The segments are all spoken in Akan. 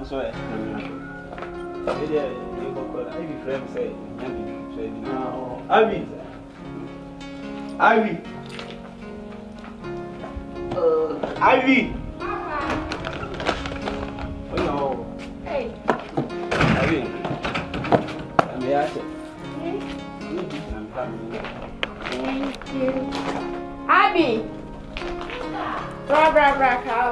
so eh. Maybe you go call. I be friend say, Ivy. Ivy. Ivy. Oh no. Hey. Ivy. I'm here. Thank you. Abby. Bra, cow.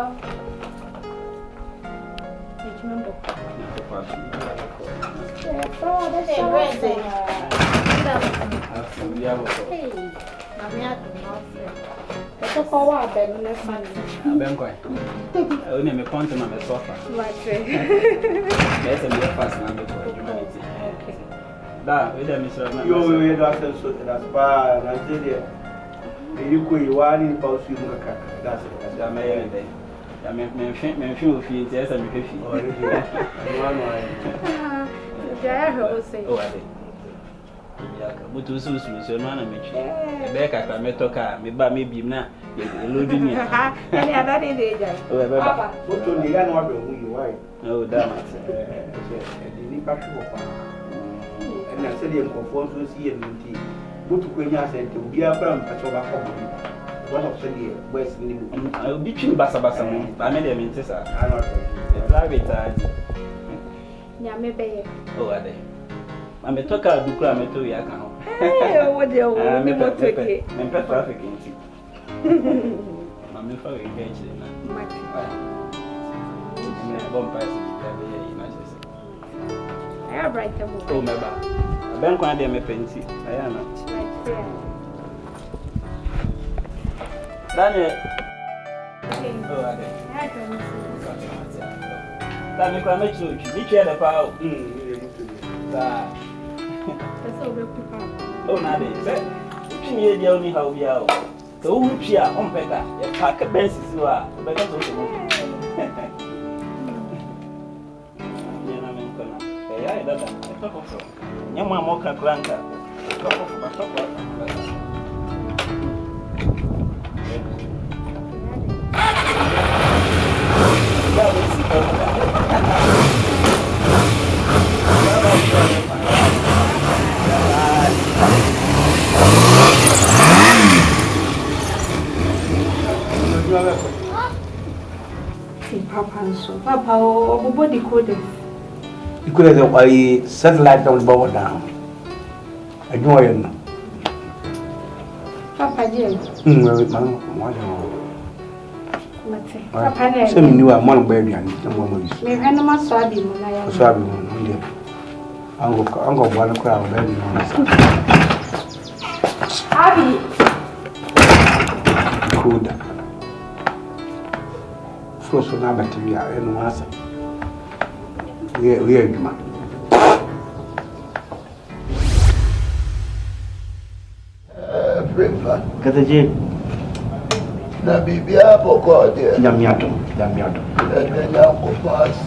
But also, so no one make you. Rebecca, me talk me ba me bi na loading me. Any other day, Oh, Baba. What to the guy no who you why? Oh, damn it. The pass for and I said him conform to see him tea. Go to Quenya Center, be a firm at your back home. One of the West in the I'll be chin basa. I made them into sir. I don't know. Private. Yeah, maybe. Oh, are they? I'm a talker, do cry, me to Yaka. Hey, what do you want me to take? I'm pet traffic in tea. I'm in for engaged. Bomb price in I have right. Oh, my bad. I've been quite a penny. I am not. Daniel. Oh, are they? I don't see. Daniel, come at you. You share the power. Oh, now they say, you need only how we are. So, who cheer on better? A pack of benches you are, but that's also not. I talk of so. Young man, more can crank up. Talk of my talk. Papa, oh, body coded. You could have a satellite on board down. I know I am. Papa, yes. Papa, some new one baby and some woman. May I know my swabby? Uncle one crowd, baby. Abby. Good. First one, I'm at you and answer. We are you, man. Kataji. Na bibia poko de. Yamiato. Yanko pass.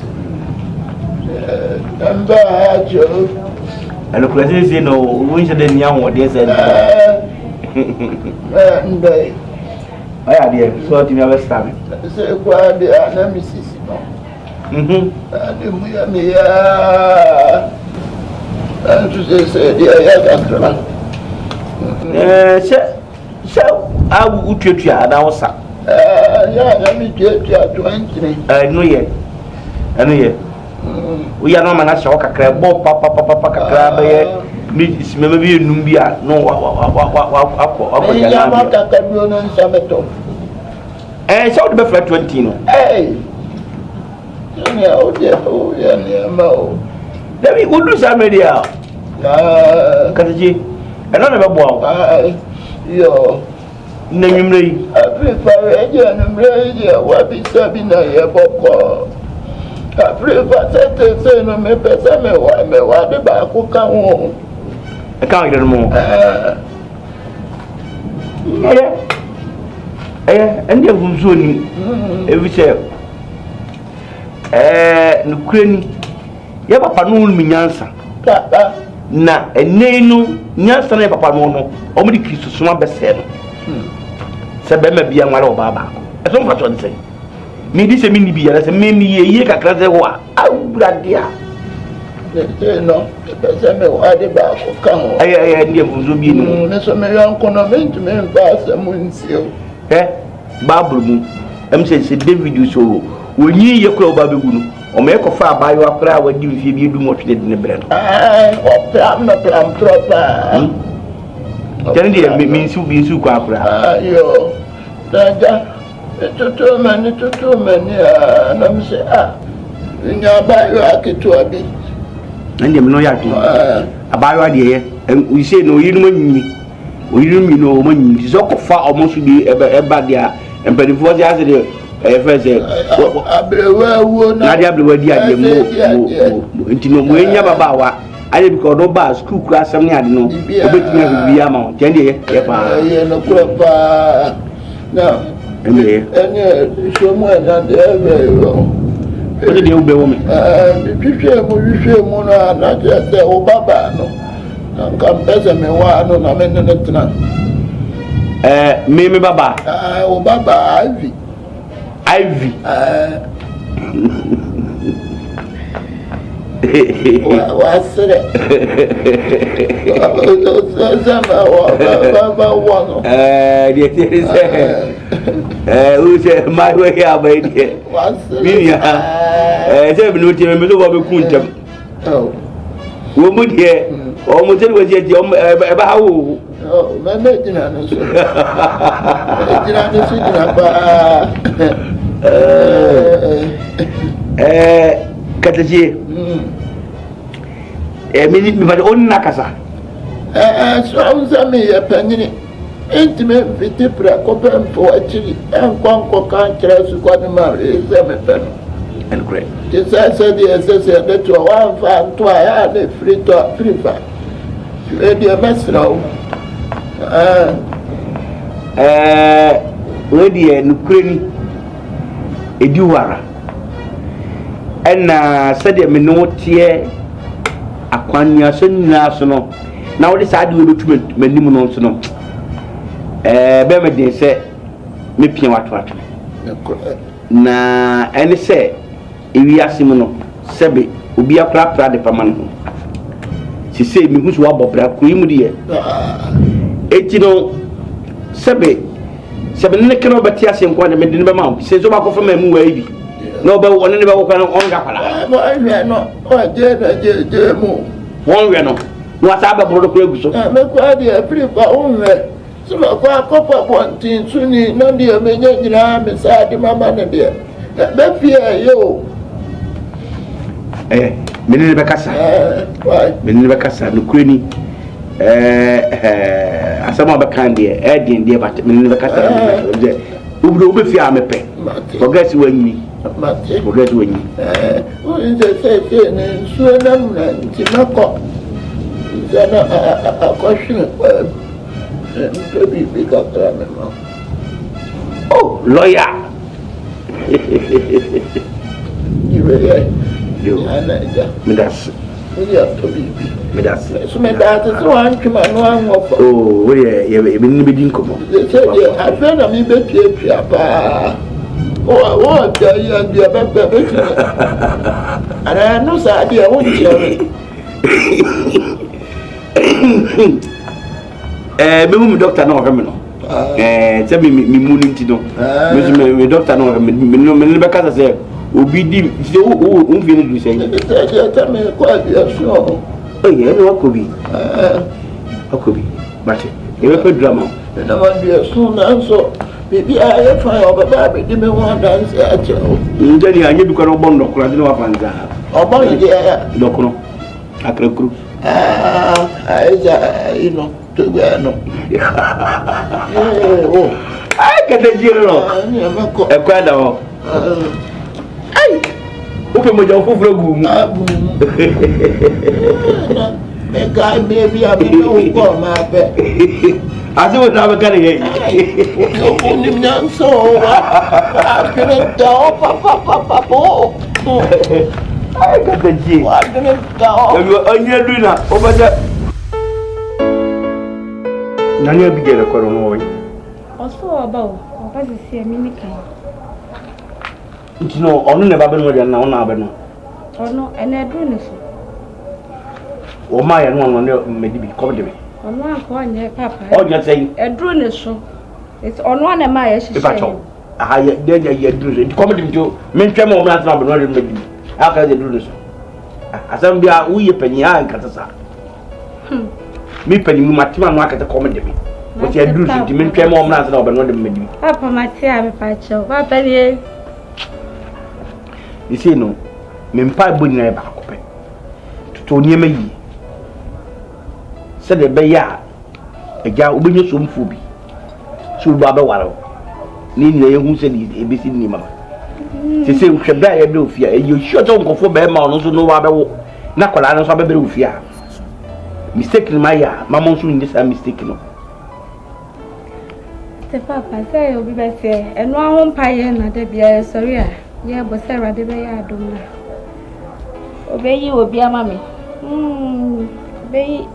Namba hajo. And the question is, no, we should then young what they said. Nday. I had here, so to me, I was stabbing. Say, kwa de ana misisi no. Ade muya miya. Antu say dia ya kakra. So I would treat you at our side. Yeah, me get you 20. No, yet. We are not man a shock a crab, papa crab, maybe Numbia, no, and so the flat 20. Hey, oh, yeah, let me go do some media. Kataji, another ball. Yo, name me. I prefer and radio, what be Sabina, your pop. I prefer to say no me person me what the back who come home. I can't get more. And then who's soon every share. No cranny. You have a panoon me answer. Na a name, Nansan Papa Mono, only kiss to swamp best. Sabema be a man of Baba. As long as I say. me di se me ni biya se me ye kakra se ho a awurade a no pese me wa de ba ko kan o ay ndi mfunzo bi ni ne so me yanko no me ntumi mfa asem nsio Bible mu em se David so wonyi ye kura oba begu no o me kofa abayo akra wadi mfie bi edu motwe de ne bre no o plam no plam tropa jani de me nsu bi nsu kwa akra yo daja tutu mani na mse nya abayo akitu abi nde me no ya tu abayo ade ye we say no yinu manyi oyinu mi no manyi so kofa omosu bi eba dia empanifo se ase de efese abrewa na dia abrewa di ade mo ntino mo enya baba wa ade bi ko do ba school kura asem ne ade no obetumi abibi ama jende ye pa ye no kura pa na ene show mo na de ebe o de ube wo me twitwe mu na je o baba no nka mpese me wa no na me ne tena me baba o baba Ivy wasere zama baba wano dia use my way here by dia minia se bi no tie me so wo be kuntam wo mu die o mu tele waje die e ba hawo me dina no so dina ba kataje mi ba on nakasa so on me ya panini intime vite pra ko pem po achiri en kon kan kira su ko ni ma e se me pen and great je sa di ss de to wa fa to ya de free fa e di mesra we di nukreni ediwara ena sede me no tie akwanya so nyina so no na wo de sa de we betu manim no so no be me de se me pia wato na ene se ewi asem no sebe obi akra pra de pama no si se mi husu wa bobra ko yimu de eti no sebe ne keno beti asem ko na me de ne be ma se so ba ko fa ma mu wa ibi no be won ne be ko na on ga pala no o je mu won we no no asa ba bro ko eguso me ko ade afri ba on we so ba ko akopa pontin suni no de me nyina me sa de mama ne de be fie yo menene be kasa menene be kasa no kureni asama be kan de din de bat menene be kasa de ubdo be fie amepe ogasi wanyi ogasi wanyi o se ne suena na ntimako zana akwashin baby kakra me ma oh lawyer yo anaja medas ya to bibi medas so me da to wan twema no an wo oh we ye be ni be din komo se afa na mi be pia pa o da ya dia be ara no sa dia won tiare me mu doctor na o hwe me no se mi mu ni nti no me doctor na o hwe me be kasa se obi di se o fi ni du se ya ta me ko dia so ye no akobi akobi bache e be pe drama na ma dia so na so bibi aye fa o baba be di me won dance a che o njani anye bi ko no bondo kura di no wa fanza o ba ni dia dokro akrekru aiza ino to ga no oh ai kete jiro no ni ma ko e kwa da ho ai upe moja ufufura gumu me ga me bi abi no ko ma be asi wo na be kan ye o ni mnya so akere da papa ai kete ji wa akere da yo onye duina obada nanya bi gele ko no wo Oso aba o, oba sisi emi ni kan. nti no ono ne ba be no de na ono abe no ono ene dru ne so o ma ya no ono ne medi bi come de me ono anko onye papa o nya say edru ne so it's ono na ma ya hihye aha ya de ya dru so nti come de nti me ntwem o mra tna be no de medi aka de dru ne so asam bia wo ye panyi a nkata sa mi panyi mu matima no akata come de me o ti dru so nti me ntwem o mra tna be no de medi papa matia me pa cho papa ni you see no me mpa bo nyina ba akopɛ to niema yi sɛ de be ya agya obenye somfo bi so ba be waro ni nyina ye hu sɛ ni ebesi ni mama se nhwɛ bra ya bra ofia e yo hwɛ to nkofo be ma ono so no wa be wo na kwala no so be bra ofia mistake ni ma ya mama so ni sa mistake no te papa say obi be say eno ahom pa ye na de bia sorry a ye bo say rade be ya adom na obeyi obi ama me beyi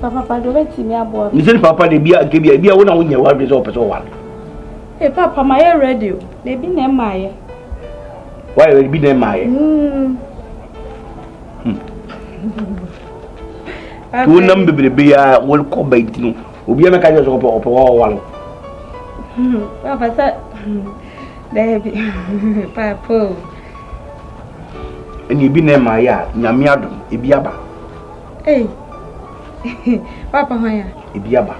papa do beti mi abo ni se papa de bia ke bia wo na wo nya wa be so person wa papa my radio de bi na ma ye why we bi na ma ye tu nam bebrebe ya wo ko baiti no obi am ka je so ko wa wa papa sa de bi papa eni bi na ma ya nyame adom ebi aba papa hoya ebi aba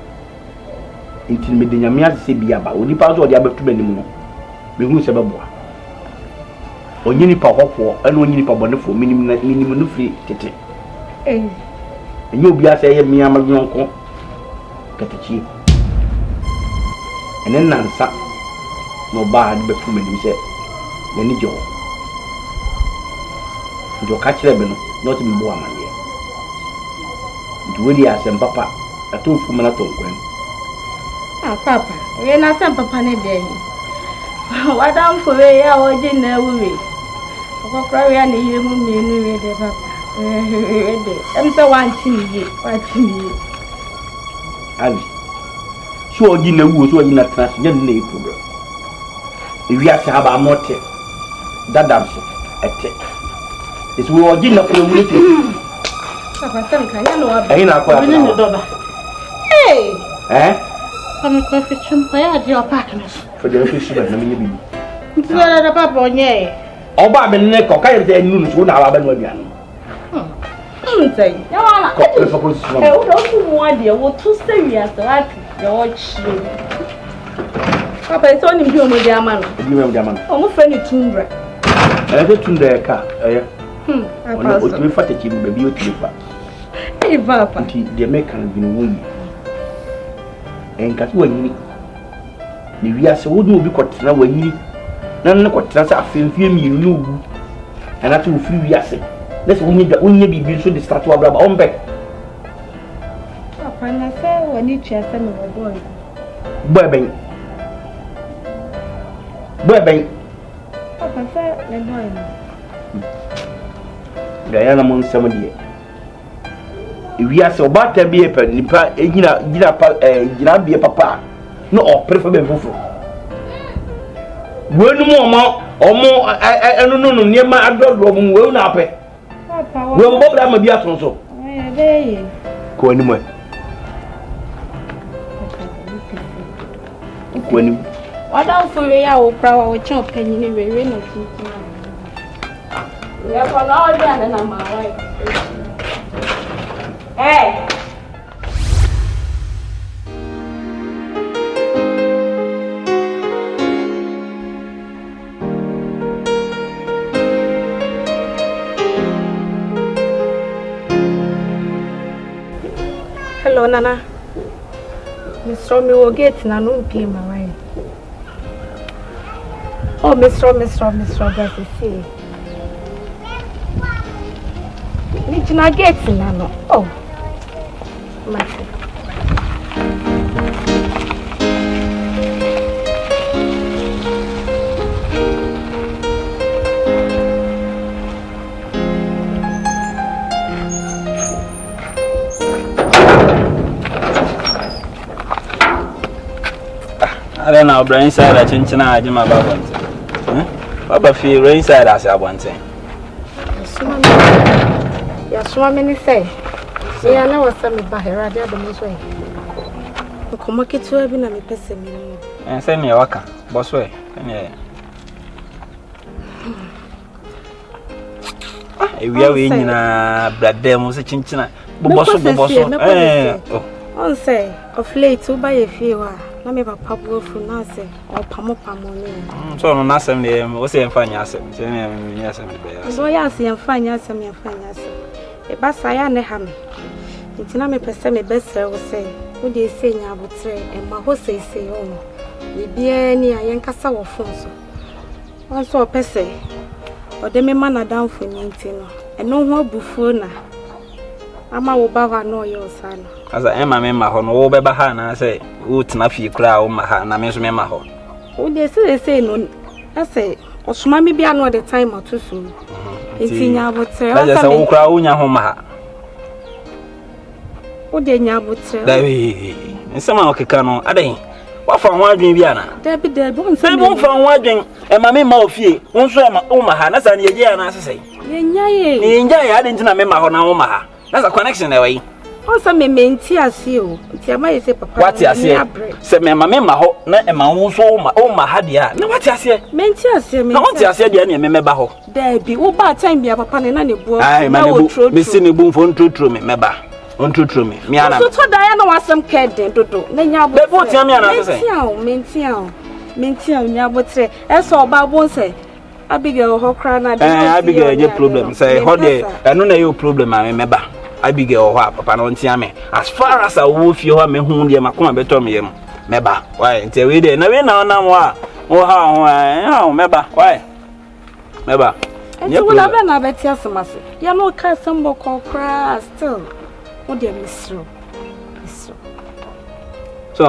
nti me de nyame ase bi aba oni pa so odi abatu banim no me hu se beboa onyini pa kokko ene onyini pa bonefo minim no firi tete enyo obi ase ye mi amadwonko katachi ene nansa no ba de batu banim se yani jo ndo ka kire be no not me bo amane duweli asem papa atofu mana tonkwen papa we na asem papa ne de wadam fo we ya oje na wuwe okokra we na yire mu mienu we de papa we de em se wanti ni ali so oji na wuwo so oji na trans nya na e problem ewi ase aba mote dadam so ete is we oji na problem papa sem kan ya no wa ayi na kwa ni doba Kami coffee chumpa ya di apartment. For the office na me bi. Ntia da papa onye. Oba be ne ko kai de enu so na aba no aduan. Ntai. Ya wala. Ko e fa police no. Wo do fu mu ade wo tu sewi asati. Ya wo chi. Papa so ni bi o mo di ama no. Bi mo di ama no. O mo fe ni tundra. De tundra ka Papa. O tu fa te chi be bi o tu fa. Papa. Nti de me kan bi no wo yi. Enkati wanyini ni wiase wo do obi kwotena wanyini na ne kwotena sa afemfie mienu no wu ana to firi wiase na se wonye bibi so de start wa braba ombe papa na se wani tua se me boy ben papa se le boy gaya na mon sama die wiase obata bi e pa nipa gina pa gina bi papa no o prefer be fufu wonu mo enu no niema adodo mo we na ape papa we mo bobra ma bi asonso be ko ni mo ko ni wada fure ya wo pra wa wo chen opanyi ni we na titi ya ko na o dia na ma wa Hello, Nana. Mr. Me will get na no pay my wife. Oh, Mr. That's it. See. Need to not get na no. Oh. My. I don't know, brain side. I change na aje ma ba bonte. Baba feel inside as I want to. Yaswami say, say, I know some by her idea the most way. Come on, get to have been a person. And send me a waka, boss way. We are in blood demos, a chinchina. Boss, on say, of late to buy a few. Let me have a pablo from Nasa or Pamopamone. So, Nasa was saying fine, yes, yes, so yes, and fine, yes, and fine, yes. A bassaya neham. It's not me per me best, I will say. Who they say, I would say, and my horse say, oh, we be any a young cassa or fonso. Once or per se, or the man are down for me, and no more buffona. Ama wo baba no your son. As I am a member on all Babahana, I say, would not feel crowd, Mahana, Miss Memaho. Oh, they say no. I say, or Smammy be another time or too soon. It's in your would say, I just a crowd in your home. Oh, then you would say, and someone can know, Ade. What from one dream, Viana? There be there, don't say one from one dream, and my mamma of ye, won't swim Omaha, that's an idea, and I say, Yay, I didn't remember on Omaha. That's a connection away. Also, me maintain as you. Tiama say, Papa. What you say? Say, me mamma, not a man who's oh my hadia. No, what you say? Maintain as you. No, what you say, dear, me baho. There be over time, be a papa and any boy. I may true. Missing a boom for true me, meba. On true me. Me, I know. So, Diana was some cat, then to do. Then you have what tell me another say. Maintain, you would say, as all about won't say. Abigail, how crying, Abigail, your problem. Say, how day, I know your problem, I remember. Abigail, Papa, don't tell me. As far as a wolf, you have me whom you might come better me. Meba, why? Until we did. Never know. Oh, how, Meba, why? Meba. And you will have another tell you know, cast some more cry still. What dear Miss Rowe? So,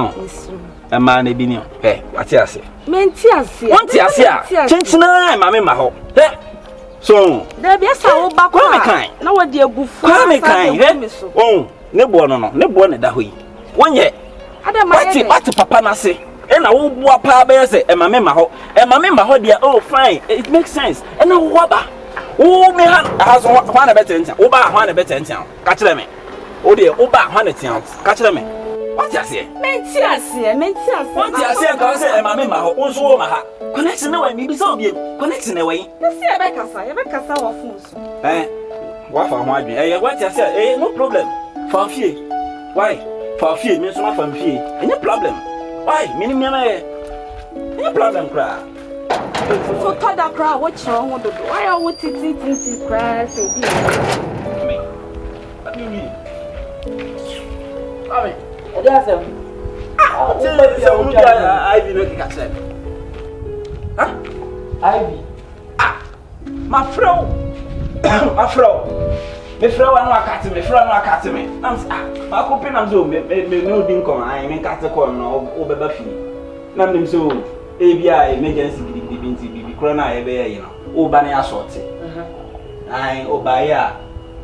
a man, a binion. Hey, what you say? Mentias, what you say? Chinchina, mamma, my hope. So, there be a sour back on my kind. No, what dear buffon, my kind, oh, no one that way. 1 year. I don't mind what Papa say. And I won't walk bears and my member, and my member, dear, oh, fine, it makes sense. And no wabba. Oh, me has one a better in town. Oba, one a better in town. Catch them. Oh, dear, Oba, 100 towns. Catch them. What you say? Mentias. What you say? I say, and my member, also, my connection away, maybe so be connection away. You see, I make a sour fools. Eh, what for my dream? What you say? Eh, no problem. For fear. Why? For fear, means not from fear. Any problem? Why? Minimum, any problem, cry. So, tell that crowd what's wrong with the why I want to see cry. Say, me. What do you mean? Come Yes, sir. Ivy making a set. Huh? Ivy. My fro. My fro. Me fro and cat me, fro and cat me. I'm my coping I'm doing, me no dinkum, I mean catacomb or baby. None so ABI emergency be crona every you know. Oh, Banny assault. I obey.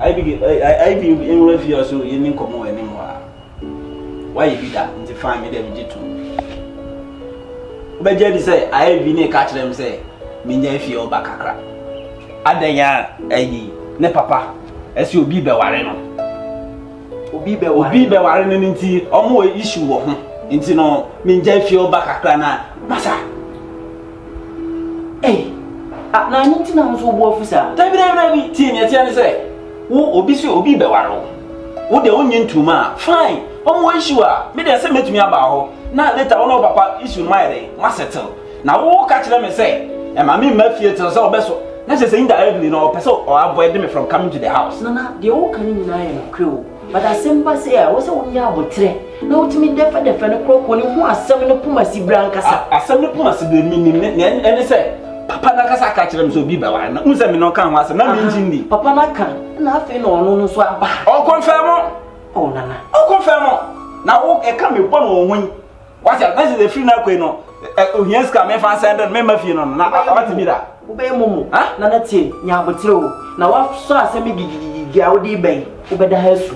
I be in review so you didn't come anymore. Why you be that? To find me them jitu. But Jerry say I be near catch them say me nefi oba kakra. Adanya ne papa as you be beware no. Obi beware no nti omo issue wo ho. Nti no me nefi oba kakra na masa. Na nti na so bo ofisa. Dabi ti ne tia ne say wo obi so obi beware wo. Wo de onye ntuma fine. Omo issue me dey say metumi aba ho na later ono papa issue my ma settle na wo catch them say e ma me mafie till so obeso na say indirectly no person or avoid me from coming to the house na the wo kan nyina ya crew but asemba say wo say wo nya abotre na wotimi defa no kroko ni hu asem no puma si brankasa asem no puma si be minim ne ene say papa na kasa catch them so bi ba wa na unse me no kan ho asem na me njindi papa na kan na afi no ono no so aba o confirm. Oh, Nana. Oh, confirm. Now, I come with one when what is the free now? Yes, come and send a member of you. What to be that? Obey Momo. Ah, Nana T. Yabutro. Now, I saw a semi Gaudi Bay, Obey the house.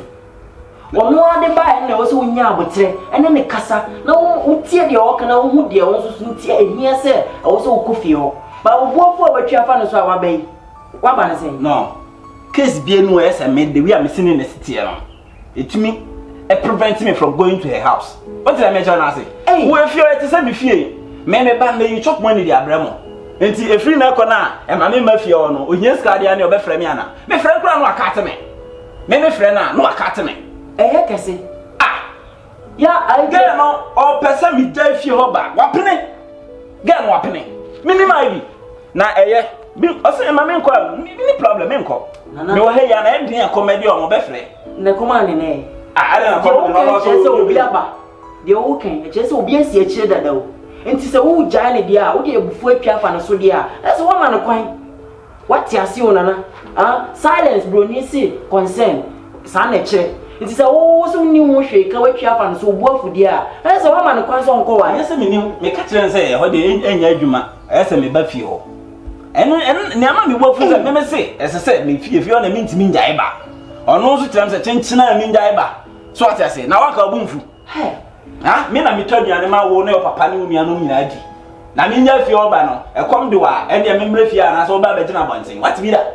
Or no other buy, and there was one Yabutre, and then the Cassa. No, who tear the orc and who dear also soon tear here, sir. Also, Kufio. Ba obuo fo watwa fa no so a wabai. Wa ba ne sen. No. Case be no SMS the way I'm sitting in the city around. It to me it prevents me from going to her house. What did I mention now say? Hey, Who if you to say me fear? Me ban you chop money the abramo. Enti e free na kona e ma me mafia no. Ohia ska dia na obefrɛ me ana. Me frɛ kura no akate me. Me frɛ na no akate me. Kese. Ya I Girl no o pesa mi dai fie ho ba. Wapene. Girl no wapene. Minima bi. Na bi o say ma me nko ni problem me nko. Me wo he ya na e din comedy o mo be frɛ. Na kuma ne ne. I don't know how to obi aba. De o kan, e se obi asi a kire dada o. Enti se wo gya ne dia, wo de ebufu atwa fa na so dia. E se wo ma ne kwan. What ya see ona na? Silence bro ni si concern. Sa na kire. Enti se wo so ni wo hwe ka watwa fa na so obu afu dia. E se wo ma ne kwan so nko wa. Yes me ni me ka kire se ho de enya adwuma. E se me ba fie ho. Eno ne ama me bu afu se me se se me fie na me ntimi njai ba. Ono so tiram se chenchina na me njai ba. So what I say? Na waka obumfu. Hey. Me na me twaduane ma wo na your papa ne unua no nyina di. Na me nya fie oba no. E kom de wa e de me mbre fie ana so oba be gina bonten. What be that?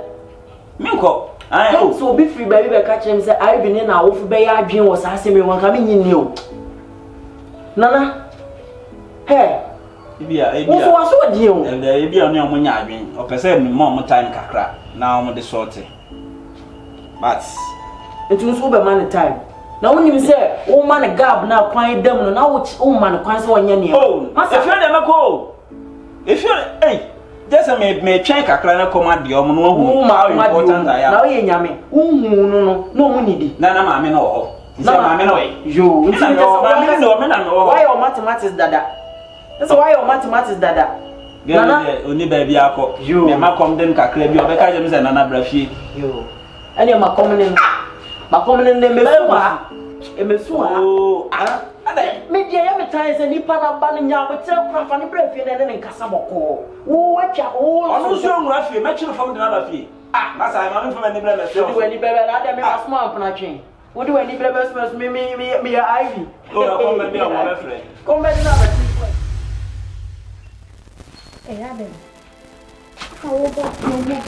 Me nko. Ai o. So obi free baby be ka kire me say I be ne na wo fu be ya adwen wo sa asem won ka me nyini o. Nana. Hey. Ibia. Wo so wa so di o. Ibia no mo nya adwen. O pese me mo time kakra. Na o mo de sorte. But Ntu so be man time. Na woni mi say wo man gap na kwan dam no na wo man kwan so wonya ne. Oh, if you dem ko. If you hey, just me twen kakra na command de omo no hu how important I am. Na wo ye nyame. Unhu no mu nidi. Na maame na ho. Say maame na we. Yo, nti maame na me na no. Why your mathematics dada? That's why your mathematics dada. Nana oni ba bia akọ. Me ma kom den kakra bi obeka je me say nana bra fie. Yo. Ani ma komnen. Ma komnen ne emesu ha. Oh, me dia ya me tan se nipa na ba ne nya bo tira kura fa ne bra fie ne nkasa boko. Wo atwa wo. Onu so nwura fie, me chiro fam de na fie. Na sa ma me fam ne bra na fie. Wo ni bebe na dem ma small apna twen. Wo do ni bebe small me ya Ivy. Oh, na kom be o mo be frɛ. Kom be na ba ti. ADOM. How about no more?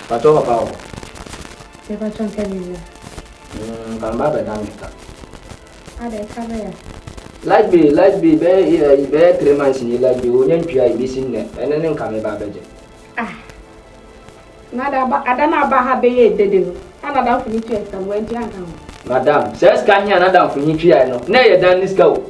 Pato papa. Never chance anymore. Kamba be dan ka. Ade kamera. Like be 3 months ni like be onye ntwa ibisin ne ene ne nka me ba beje. Nada ba adana ba ha be ye dede no. Ana da funi tu esam wenti anka. Madam, says kan here na dan funi twa no. Na ye dan niska o.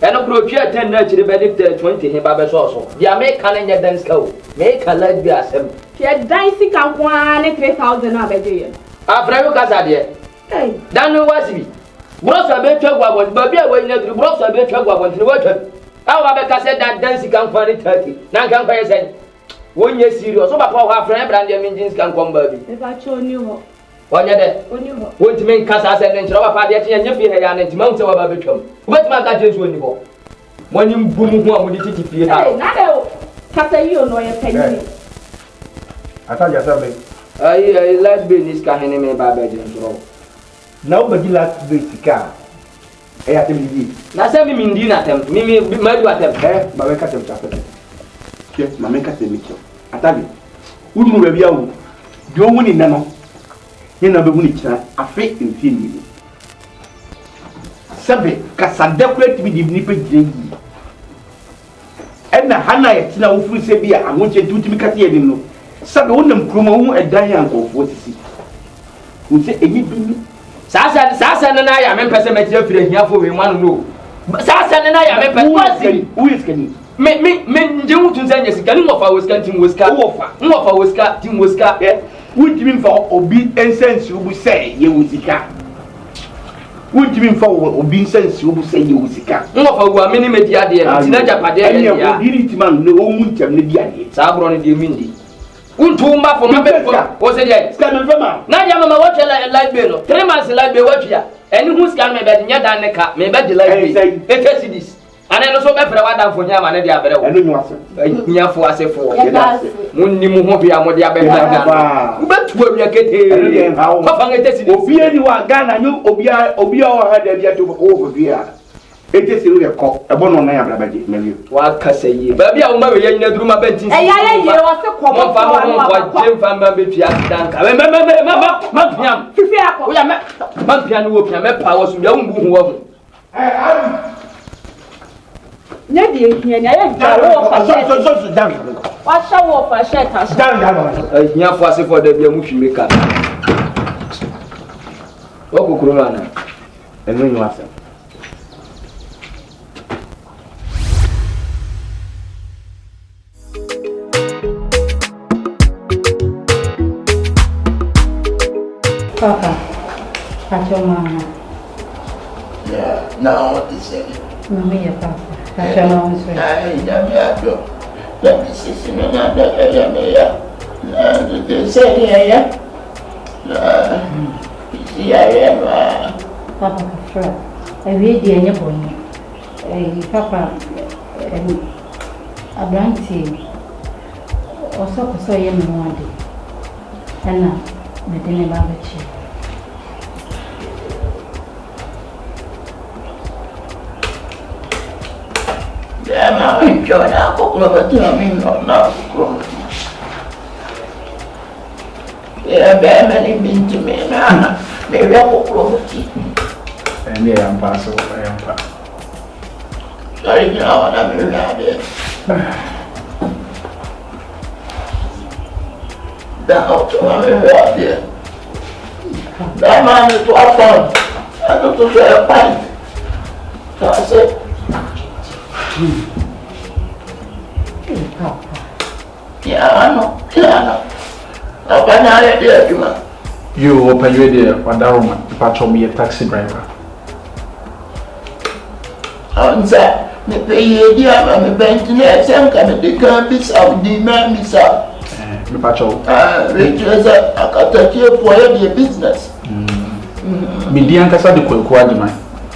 Eno pro twa 10 na chire be de 20 he ba be so. Dia me kan nya dan niska o. Me ka like be asem. Tie dan sika kwa ne 3000 na beje ye. Afrayo kasa de. Hey, Dan no wasibi. Brosa be twa gwa bon, ba bia we nya dru brosa be twa gwa bon, ni wa twa. Awa be kasa dan sika kwa ni 30. Na kan kwa ye say. Wonye serious. So papa wa friend brand dem engines kan come baby. e ba cho ni ho. Wanya de. Oni ho. Wonti men kasa se den chira papa de tia nya fi he ya na ntima unse wa ba betwam. Wetima ka Jesu oni ho. Wani mbumu hu amudi titi fi ha. Hey, nada o. Kata yi o no ye penyi. Ataja sabe. Ai last be nis ka hene me ba ba je ntro. Na o bagi last be sika. Ya tem di. Na se mi ndi na tem. Mi madu atem. Ba we ka tem cha fe. Yes, ma me ka tem mi. Atabi. Udu mu bia wo. Di o woni na no. Ye na be woni kira afi mfini. Sabe ka sadakura tibi di ni pe girengi. Ena hana ye tina wo furu se bia ahonche tutimi ka te edim no. Sabe wonam kroma hu edan ya nkofo sisi. Wo se enyi bi Sasa na ya me pese me tire fire hiafo we manu no. Sasa na ya me pese wasi. Who is kani? Me nje mutun se nya sika ni mo fa woska tim woska. Mo fa woska tim woska. Wuntimi mfa obi ensensi obu se ye wusika. Wuntimi mfa obi ensensi obu se ye wusika. Mo fa wo amini media de e tina japade e ya. Ya diri timan no o muntam ne bia de. Sa bro ne de mindi. Untumba for my people. O se dey. Ska me fama. Na dia mama watch like be no. 3 months like be watch ya. Eni hu scan me be nya dan ne ka. Me be de like be. Eke sidis. Ana no so be fere wa dan fo nya ma ne dia bere wo. Eno nyu ase. Nya fo ase fo. Munni mu ho bia mo dia be na. Ubetu awia kete. Papa ngete sidis. Obi ani wa Ghana nyu obi o ha da bia to o bia. Ete se we ko e bono na ya brabaje mewi wa kasa yi ba bia wo ma we yanyina duru ma benti e ya ye wo se ko mo fa mo ko jemfa ma be pia dan ka ma piam fifi akọ wo ya ma pia no wo pia me pa wo so ya wo hu wo ho ne die hia ne ya ja wo fa so down wa sha wo fa sha ta sha down hia fo ase fo da bia mu hwime ka wo kokoro ma na eno nyu ase Papa, Pachoma. Yeah, now what is it? Mamma, Papa. Pachoma. Let me see, they said here, Papa, I read the other boy. Papa, a brandy or so young one day. And now, the dinner barbecue. I'm enjoying our couple of times now. Yeah, many been to me now. Maybe I will close it. And yeah, I'm passing. I am passing. Sorry, now I'm ready. That out to my ready. That man is to have fun. I don't to share a pint. So I said, Papa. yeah, I know. I'll find out there, you know. You open your dear, or Daruma, the patch of me a taxi driver. On that, me pay you, dear, I'm a bank to the same kind of the campus of the man, Miss Up. Me patch of Rachel, I got a cheer for your business. me dear Cassa de Quaquadima.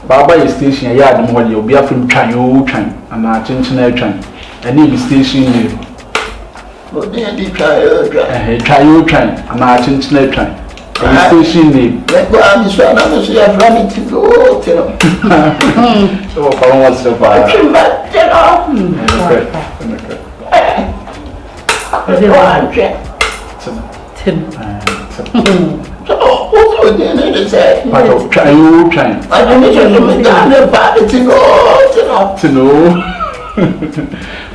Baba is station a yard more, you'll be a film train, you train, and our chinchina train. And need station name. But then they try your Try your train, and our chinchina train. And station name. Like, well, I'm sure I'm going to have running to go to them. So, I want to buy. Also, then they say, Try your train. I don't need to down the body to go To know.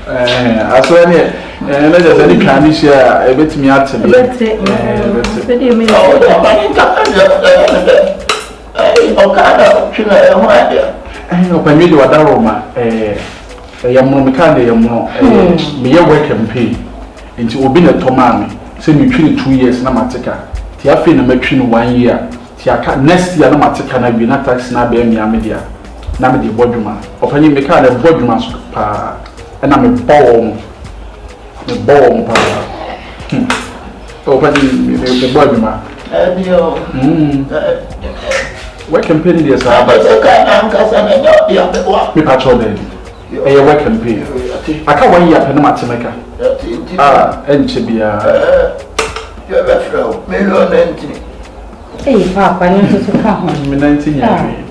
I saw any, and I just any trying this year, a bit me out to me. That's it. What do you mean? Oh, the money Open me to a daroma, a young mechanic, me a work and pay into Obina Tomami, send me 2 years, Namatica. Tiafin a matrin 1 year, Tiaka next year, Namatica, and I be not tax Nabi and media. Namidi Bodjuma, open you make out a Bodjuma, and I'm a bomb. Open the Bodjuma. Work and pay this, me patrol then. A work and pay. I can't 1 year Penamatica. And Chibia. You're a fellow, million. Hey, Papa, I want to come home. 19 years.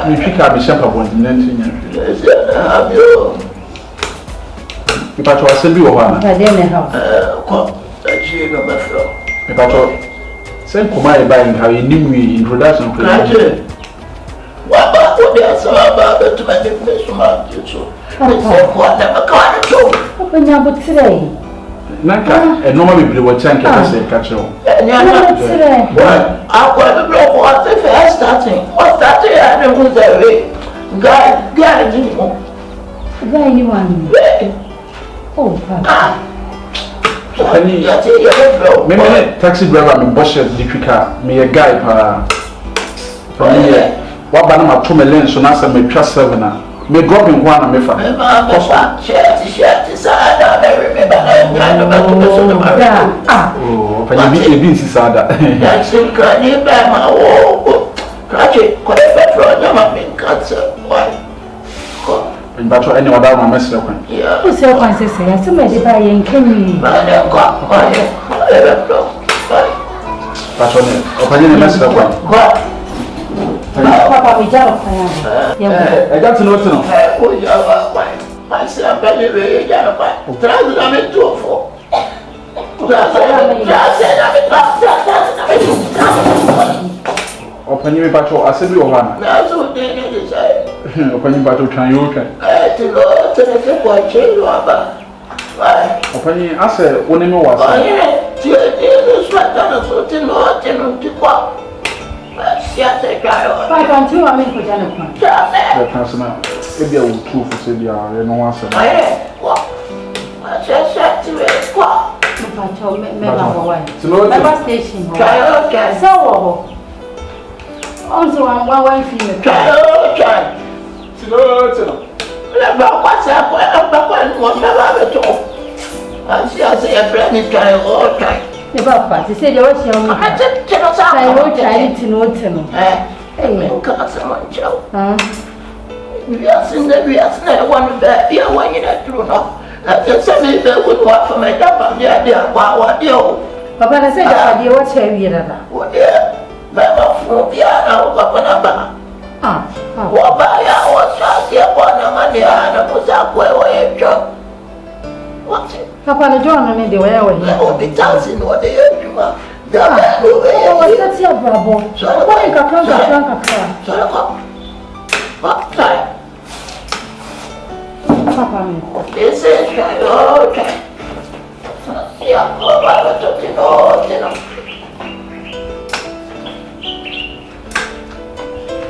Me pick up the shepherd 19 years. Me patrol assembly or one. I didn't know. Me patrol. Send Kumai buying how you knew me introduction. What about they are so about to make it place from our future? What never got it to Open your book today. Naka, and normally we will change the catch all. and you're not Today. I've got to blow what the first starting. What's that? I don't know the way. God, anymore. Is there anyone? Oh, Papa. Me taxi driver, me boss the car, me a guy for me. What banana to me lens so now me trust 7 now. Me dropping one and me for. Oh, can you be a beans sada? That's in Kanye by my wall. Catch it, quite a petrol, never been cut, sir. Why? In battle any other my message. Yeah. Who's your answer? Somebody buy and can But I got quiet, whatever. Battle, open the message. What? we got a I got to know it now. Oh, you are fine. My son, very young. Try to make 2 or 4. Open your battle, I said, you are. That's what they decide. Open your battle, can you open? To go to the point, change over. Why? Open your answer, when you was. Oh, yeah, this right down so to know, to go. Yes, I try. 5 and 2, I mean, for Janet. The personal, maybe I will prove for say, yeah, no one said. I said to it, what? Member station. Try, so, also, one female. try. What's up? I'm never at all. I see, I say, a brand try all time. The papa, you said you were young. I just tell us I will try to know him. Hey, come on, Joe. We are seeing that we are saying one that you are one in a true no. I just said me that would walk for my dad and the idea what you. Papa, I said, I did what you are. What dear? Mamma, for the hour of an what by our shot here upon a money and was up where I am Joe. What's it? Papa, the John, I mean, the way I will be dancing what they are doing. That's your bravo. So, why you got drunk? What time? Papa, this is okay. Yeah, I'm talking all,